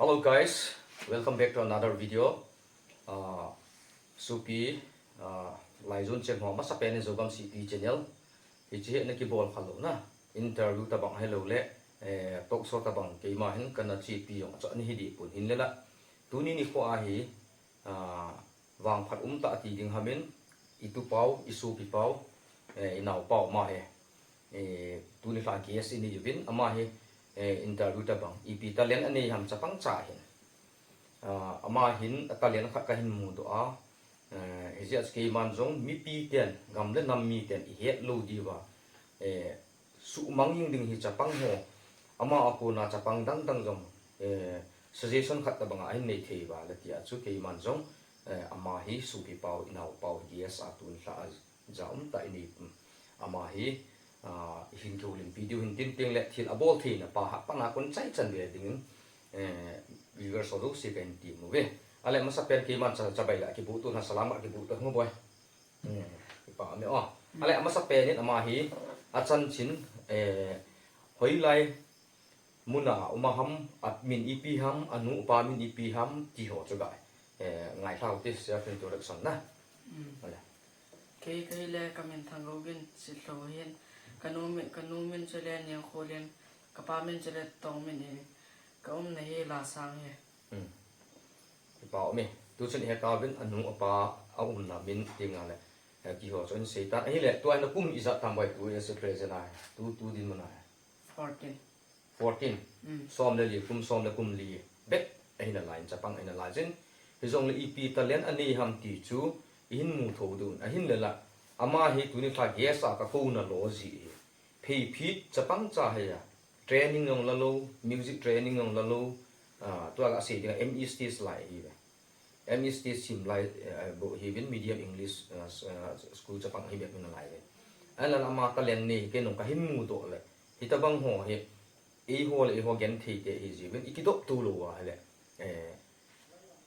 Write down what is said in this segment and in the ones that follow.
Hello guys, welcome back to another video. Supi Laizun check ho masa pen zogam CP channel. Ichi ne ki bol khalo na interview ta bang hello le talk show ta bang ke ma hin kana CP yong cha ni hidi pun hin lela. Tuni ni ko a hi wang phat ta ti ding hamin itu pau isu pi pau inau pau ma he. Tuni fa kes ini yubin ama he interview ta bang ipi talent ani ham chapang cha hin ama hin talent khat ka hin mu do a hizia ski man jong mi pi ten gam le nam mi ten het lo di wa su mang ying ding hi chapang ho ama aku na chapang dang dang jong suggestion khat ta bang ai nei thei wa la tia chu ke man jong ama hi su pi pau inau pau yes atun sa jaum ta ini ama hi hin thu lim video hin tin ting le thil abol thi na pa ha pa na kon chai chan ve ding viewer so do si kan ti mo ve ale masa per ki man cha bai la ki bu tu na salama ki bu tu ngo boy pa me o ale masa pe ni ama hi a chan chin hoi lai muna uma ham admin ep ham anu pa min ep ham ti ho chu ga ngai thau ti self introduction na cái le comment thang login si lo hian kanumin chele nyang kholen kapamin chele tongmin ni kaum na hi la sang he pa me tu chen he ka bin anu pa aun na min tinga le ki ho chon se ta hi le to an kum iza tam bai tu es present ai tu din mana 14 som le li kum li bet ai na line chapang ai na la jen hi jong le ep talent ani ham ti chu in mu tho du a hin le la ama hi tu ni fa ges a ka ko na lo ji phei phit chapang cha he ya training ngong la lo music training ngong la lo to la se ding me stage lai hi me stage sim lai bo hi bin medium english school chapang hi bet min lai le an la ama talent ni ke nong ka hin mu do le hi ta bang ho he e ho gen thei te hi ji bin ikidop tu lo wa le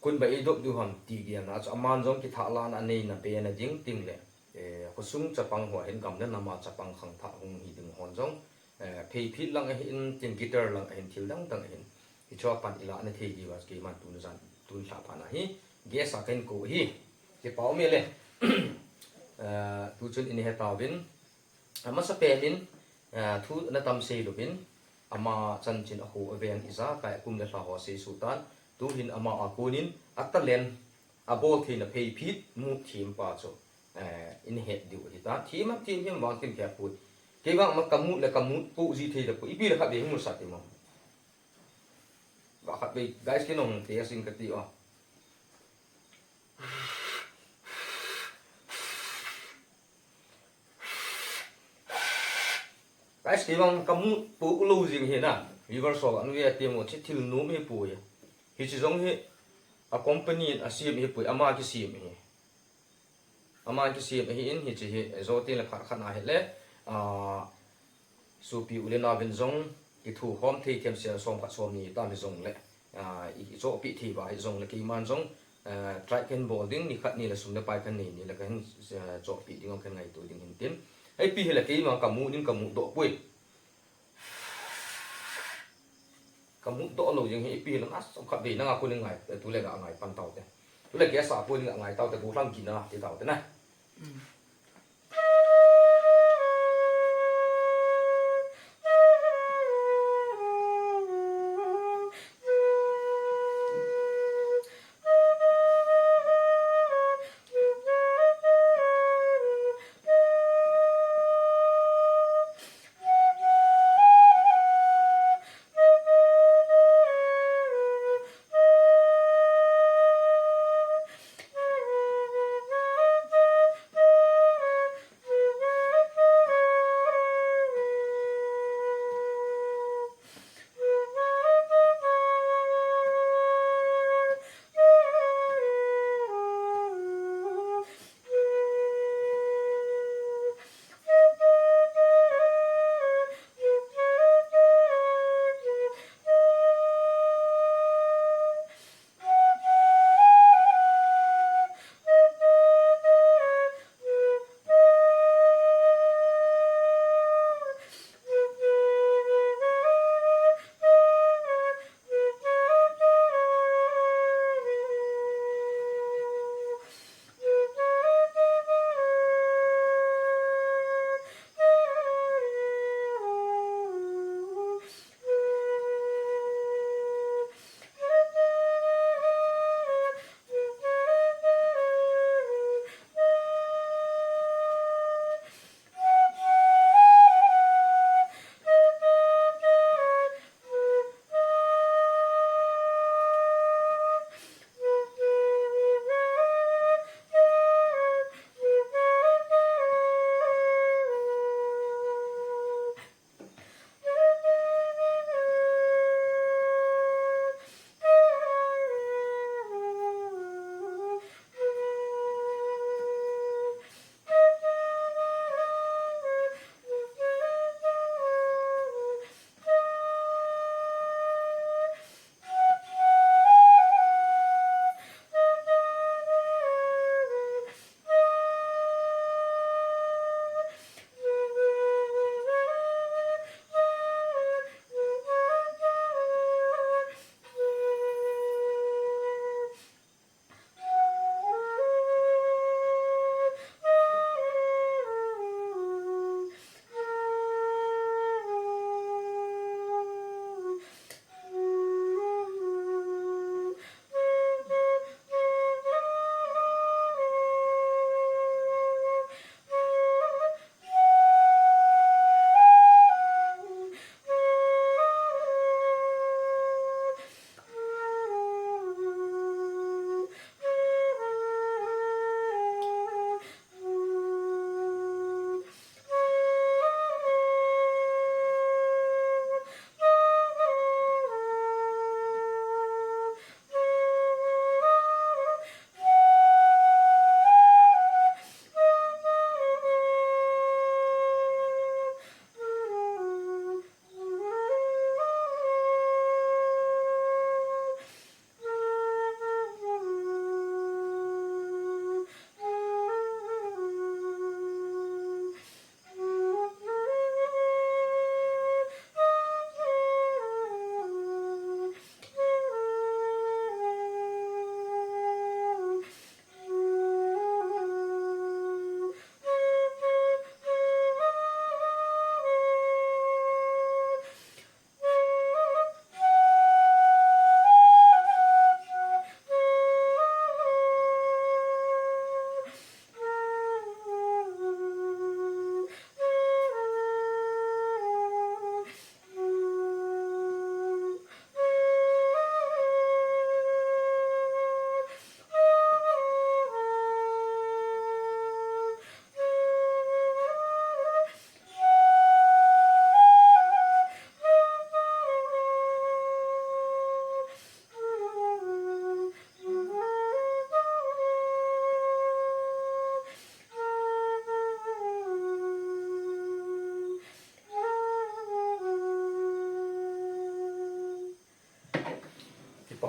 kun ba idop du ham ti dia na aman jong ki tha la na nei na pe na jing ting le ko sung chapang ho hen gam na nama chapang khang tha hung hi ding hon jong phei phit lang a hin tin guitar lang a hin thil dang dang hin hi cho pan ila na thei ji wa ki man tu na jan tu sa pa na hi ge sa ken ko hi ke pau me le tu chun in he ta bin ama sa pe bin thu na tam sei lo bin ama chan chin a ho aveng iza ka kum le fa ho se sultan tu hin ama akunin atalen abol thina phei phit mu thim pa cho in het diu hi ta thim him wang tin kya pu ke wang ma kamu pu ji thei da pu ipi la kha be mu sa ti mo ba kha be guys ke nong te sing ka ti o guys ke wang kamu pu lu jing hi na river so an we ti mo chi thil nu me pu ya hi chi jong hi a company a sim hi pui ama ki sim hi in hi chi hi zo ti la kha na he le su pi u le na bin jong ki thu hom thei them sia som kha som ni ta mi jong le i zo pi thi ba hi jong le ki man jong track and bowling ni khat ni la sum le pai kan ni la kan zo pi ding kan ngai tu ding hin tin ai pi he la ki ma kamu do pui kamu to lo jing hi pi lang as khat be na ko ngai tu le ga ngai pan tau te tu le ke sa ko ni ngai tau te bu lang ki na ti tau te na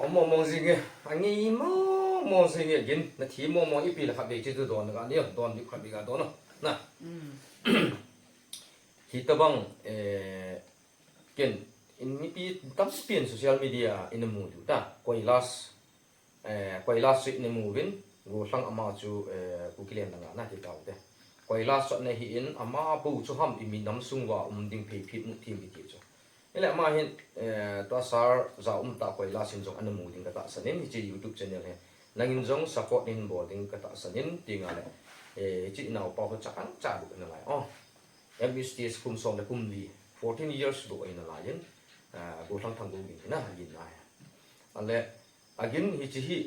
có mong gì nghe anh nghĩ mong gì nghe gin là thì mong ít bị là khác biệt chứ đòn là cái đòn bị khác biệt cái đó nè thì tao bằng gen in mi tam spin social media in the mood ta quay last in the movie go sang ama chu ukilian nga na ti tao te quay last shot ne hi in ama bu chu ham imi nam sungwa ding phe phi mu thim ti chu ele ma hin to sar za ta quay last in jong an mu ding ka ta sanin hi chi youtube channel he nangin jong support in boarding ka ta sanin tinga le chi naw pa ho chakang cha bu na lai MSTS kum som le kum li 14 years do in la yin go thang thang go gi na yin na ale again hi chi hi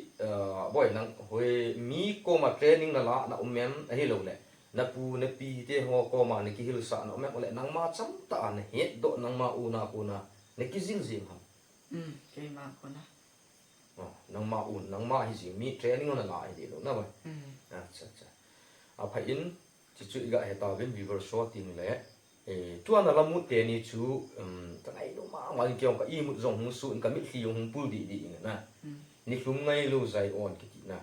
boy nang hoi mi ko ma training na la na umem hi lo le na pu na pi te ho ko ma ne ki hil sa na umem le nang ma cham ta ne he do nang ma u na ne ki zin zin ha ke ma ko na nang ma hi ji mi training na la hi lo na ba cha cha a phai in chỉ chú ý cái tao bên viewer short tiếng lẽ tua nó làm một tiền như chú cái này nó mà kiểu cái im một dòng hung sụn cái miếng xì hung bul đi nè nít lúc ngay lâu dài on cái gì nè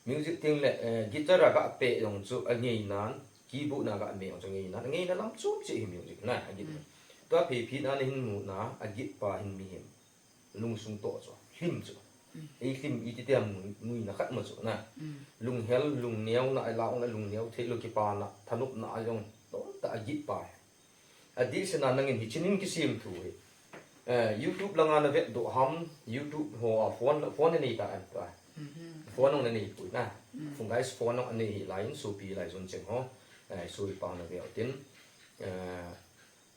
music tiếng lẽ guitar là cái bệ dòng chú anh nghe nán keyboard là cái mèo cho nghe nó làm chút chỉ music nè anh biết tua phê phê nó hình một ná anh biết pa hình mi hình lung sung to cho phim cho phim ít tiệm mùi nó khát một chỗ nè lung hell lung neo na lao na lung neo thế lo ki pa na thanup na ayong to ta git pa additional nangin hi chinin ki sim thu youtube langa na vet do ham youtube ho phone ni ta an pa phone ong ni pu na phung guys phone ong ni line so pi lai zon cheng ho so pa na ve tin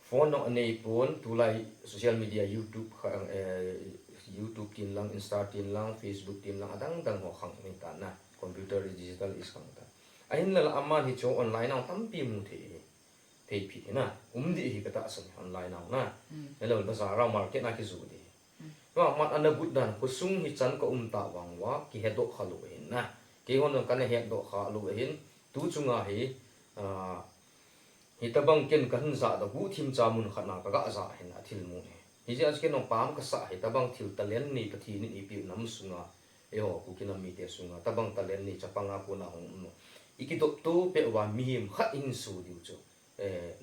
phone ong ni pun tu lai social media youtube YouTube tin lang Insta tin lang Facebook tin lang adang dang ho khang ni ta na computer digital is khang ta ahin la amma hi cho online ang tampi mu the phi na di hi ka ta san online ang na hello bazaar ra market na ki zu di wa mat an but dan ko sung hi chan ko ta wang wa ki he do khalu hin na ki hon kan he do kha lu hin tu chunga hi hi tabang ken kan za da bu thim cha mun khana ka ga za hin a thil mu hi je aske no pam ka sa hi tabang thil talen ni pathi ni pi nam sunga ho ku kinam mi te sunga tabang talen ni chapanga ko na hong iki to to pe wa mi him khat in su diu chu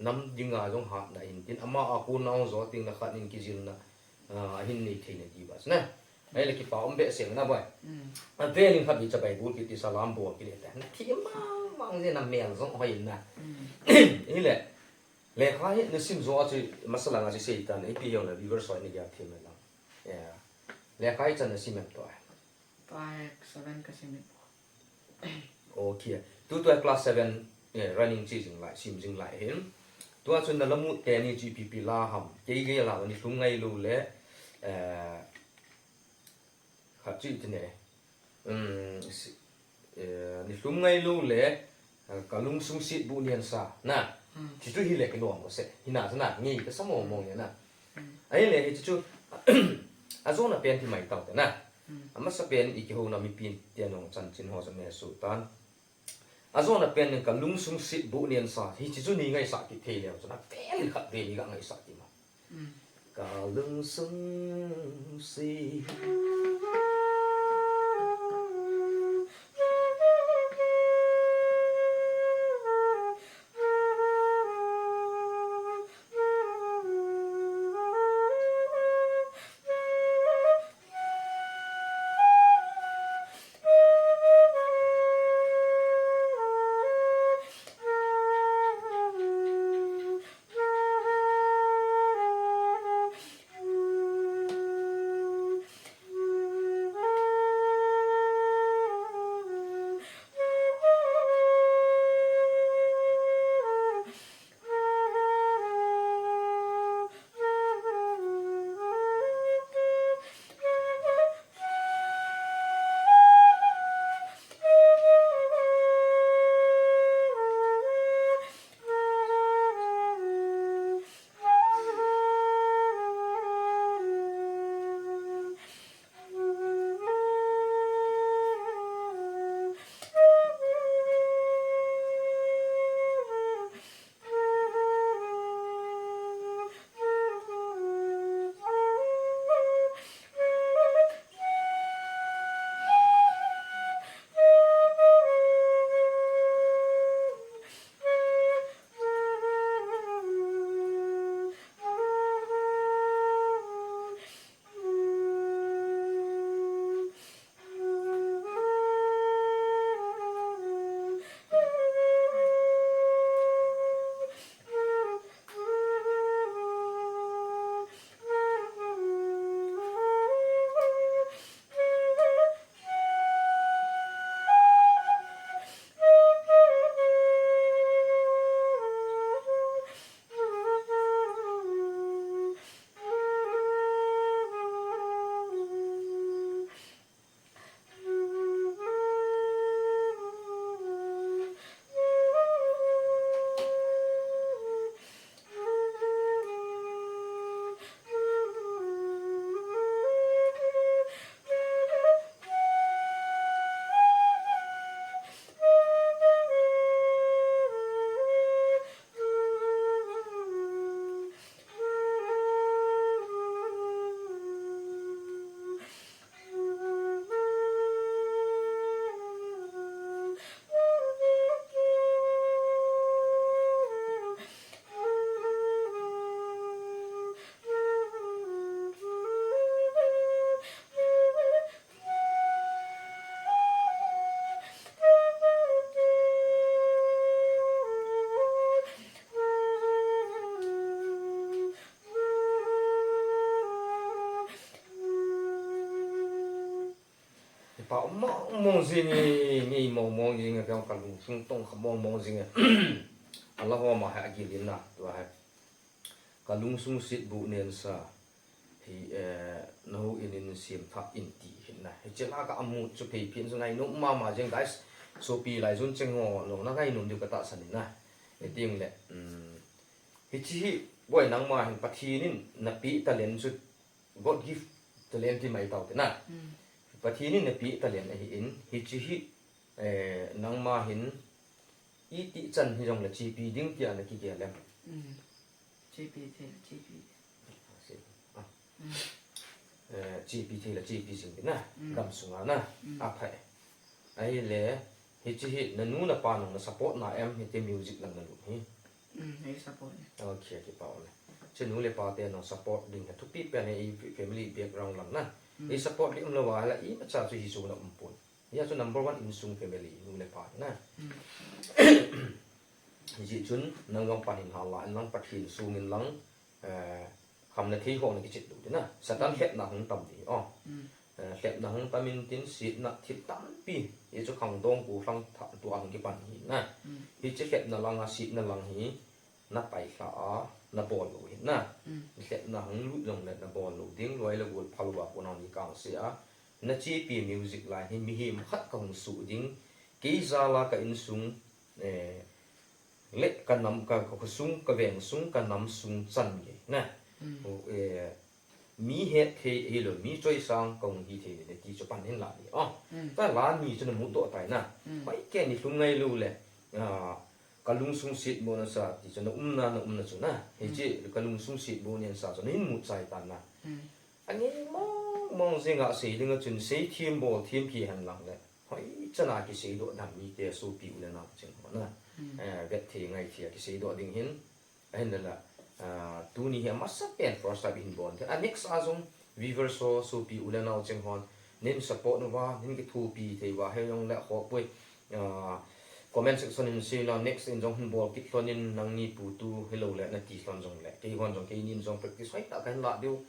nam dinga jong ha na in tin ama a ku na zo ting na khat in ki jil na hin ni thein di bas na ai le ki pa om be seng na boy a training khat bi cha bai bu ki ti salam bo ki le ta na thi mang je na mel zong hoi na ni le le khai ne sim zo chi masala nga chi sei tan ai pi yong la viewer soi ni ga thim la ya le khai chan na sim to 7 ka sim okay tu class 7 running chi jing lai sim jing lai hin tu a chun na lamu te ni gpp la ham ke ge la ni hlung ngai lu le kha chi ti ne ni hlung ngai lu le kalung sung sit bu nian sa na chỉ chú hi lệ cái luồng của sẽ hi nào thế nào nghe cái sắm mồm mồm như nào ấy lệ thì chú à zone là pen thì mày tao thế nào mà sắp pen ít cái hồ nào mi pin tiền ông chân chín hồ sẽ mẹ sụt tan à zone là pen cái lung sung sit bộ niên sa thì chỉ chú ni ngay sa cái thế liệu cho nó pen khát về cái ngay sa thì mà cái lung sung sit bảo mong gì nghĩ mong gì cái cái lùng sung tông không mong gì Allah hoa mà hay gilin na tua hay cái lùng sung sit bu nên sa thì nó in sim tháp in ti hiện nay chỉ là cái amu chụp hình phiến ngay nụ mà riêng cái số pi lại zun cheng ngô nó ngay nụ được cái ta sản na cái tiếng lệ thì chỉ bởi năng mà hình bát hi nín nạp pi ta lên chút God gift ta lên thì mày tàu thế na bát hi nín nạp pi ta lên hi in thì chỉ năng mà hình ít tí chân thì dòng là chi pi đinh tiền là kia lem GP thế GP GP thì là GP sinh thế na cầm sung na phải ai lẽ thì chỉ là nu là pan nó support na em thì cái music là nó hi hay support ok cái bảo này chứ nu là pa tiền nó support đinh là thúc pi bên này family background lắm na cái support đi là vào là ít mà sao chỉ số nó mpun ya so number one in sung family nu le pa na ji chun nang gong pan in hala nang pathin sung in lang kham na thi ho na ki chit du na satan het na hung tam di het na hung tamin tin sit na thit tam pi ye chu khang dong ku phang tha tu ang ki pan hi na hi che het na lang a sit na lang hi na pai kha a na bol lu hi na het na hung lu long na bol lu ding loi la gol phalwa ko na ni kang se a na chi pi music line hi mi him khat ka hung su ding ke za la ka in sung lệ cái nắm cái sung cái vẹn sung cái nắm sung chân vậy nè mi hết thì rồi mi chơi sang công thì để chỉ cho bạn hiện lại ta lá mi cho nó muốn độ tài nè mấy cái này lúc ngay lưu lệ cái lung sung xịt bồn sa thì cho nó nó chỗ nè thì chỉ cái lung sung xịt bồn nên sa cho nó một sai tàn nè anh ấy mong gì ngã sĩ đừng có chuyện sĩ thêm bồn thêm kỳ hành lặng đấy hỏi cho là cái sĩ độ nằm mi cái số biểu là nào chừng nè vet thì ngay thì cái sĩ độ đình hin anh là tu ni hiểm mất sắc bền first time in bond anh next azung viver so pi ulen nào chừng hòn nên support nó vào nên cái thu pi thì vào hay用lại học với comment section in say là next in trong ball kit con in năng ni pu tu hello lại là tí con trong lại cái con trong cái in trong practice phải đã cái là điều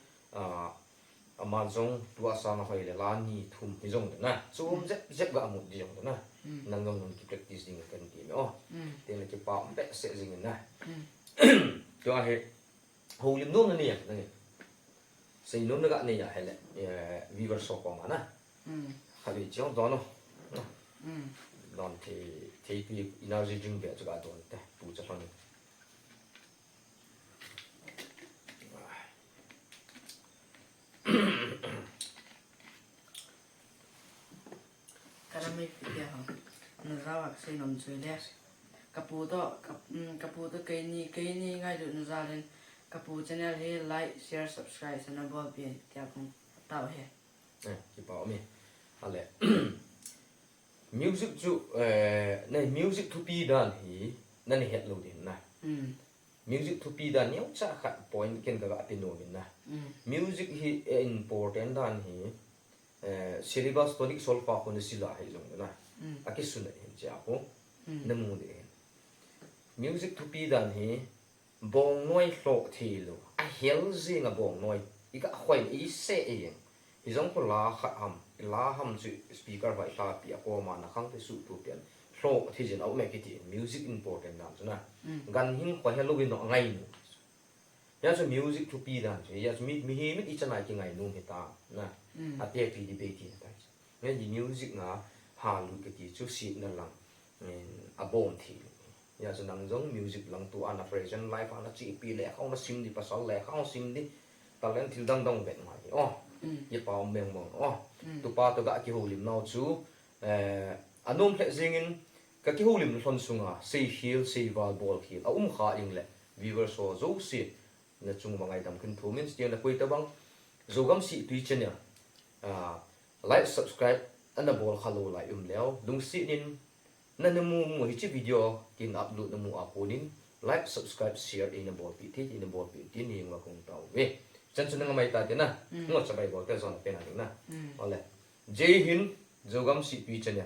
mà trong tua sa nó phải là lá ni thum cái trong nè zoom rất gạ một điều nè năng ngông cái practice gì cái gì nữa thì là cái bảo bé sẽ gì nè cho hệ hầu như nôm này nè xây nôm nó gạ này hay là viver so có mà nè hay bị chiếu đó nó đòn thì cái energy drink bé cho cả đòn đấy bù cho con karena mikir hang nuzawak say nom chules kaputo kay ni ngay do nuzalin kapu channel he like share subscribe sa nabol pin kaya kung tao he cái bảo mình hay là music chu này music to be done hi nan het lo din na music to be done nhau cha khat point ken ga pin no min na music hi important dan hi syllabus tonic sol pa ko ni sila hi long na akisun na hin cha ko namu de music to be done hi bong noi hlo thi lo a hel zing a bong noi i ka khoi i se e hi jong ko la ham chu speaker vai ta pi ko ma na khang te su tu pian hlo thi jin au me ki ti music important na chu na gan hin ko hello win no ngai nu ya chu music to be done ya chu mi hi mi i chanai ki ngai nu he ta na a te pi di be ti ta nge di music na ha lu ki ti chu si na lang a bom thi ya chu nang jong music lang tu an operation life an chi pi le khong na sim di pasal le khong sim di talent thil dang dang vet mai ye pa meng mong tu pa to ga ki holim now chu anom phe zingin ka ki holim thon sunga sei heal sei val ball heal a kha ing le viewer so zo si na chung mangai dam khin thumin stian la koi ta bang zo gam si tui chen ya like subscribe ana ball khalo lai leo lung si nin na namu hi chi video kin upload namu aponin like subscribe share in a ball pi thi in a ball pi tin ni ma kong taw we chân chân nga mai ta te na ngo cha bai bo te zon pe na ding na ole jai hind jogam si pi chen ya